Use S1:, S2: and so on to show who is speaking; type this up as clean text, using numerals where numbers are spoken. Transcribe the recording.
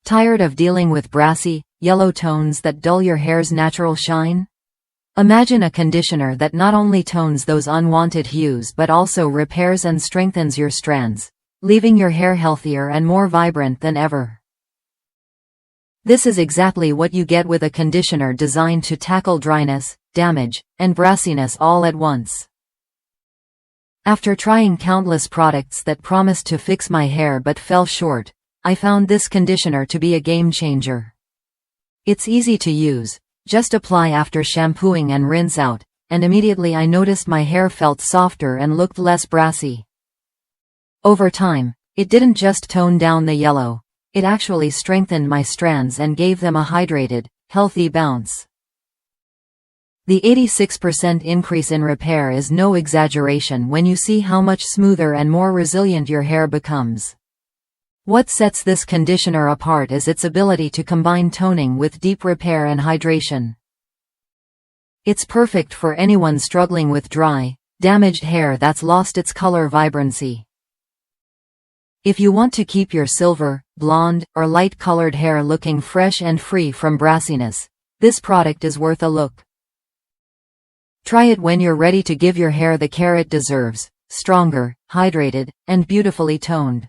S1: Tired of dealing with brassy, yellow tones that dull your hair's natural shine? Imagine a conditioner that not only tones those unwanted hues but also repairs and strengthens your strands, leaving your hair healthier and more vibrant than ever. This is exactly what you get with a conditioner designed to tackle dryness, damage, and brassiness all at once. After trying countless products that promised to fix my hair but fell short, I found this conditioner to be a game changer. It's easy to use. Just apply after shampooing and rinse out, and immediately I noticed my hair felt softer and looked less brassy. Over time, it didn't just tone down the yellow, it actually strengthened my strands and gave them a hydrated, healthy bounce. The 86% increase in repair is no exaggeration when you see how much smoother and more resilient your hair becomes. What sets this conditioner apart is its ability to combine toning with deep repair and hydration. It's perfect for anyone struggling with dry, damaged hair that's lost its color vibrancy. If you want to keep your silver, blonde, or light-colored hair looking fresh and free from brassiness, this product is worth a look. Try it when you're ready to give your hair the care it deserves, stronger, hydrated, and beautifully toned.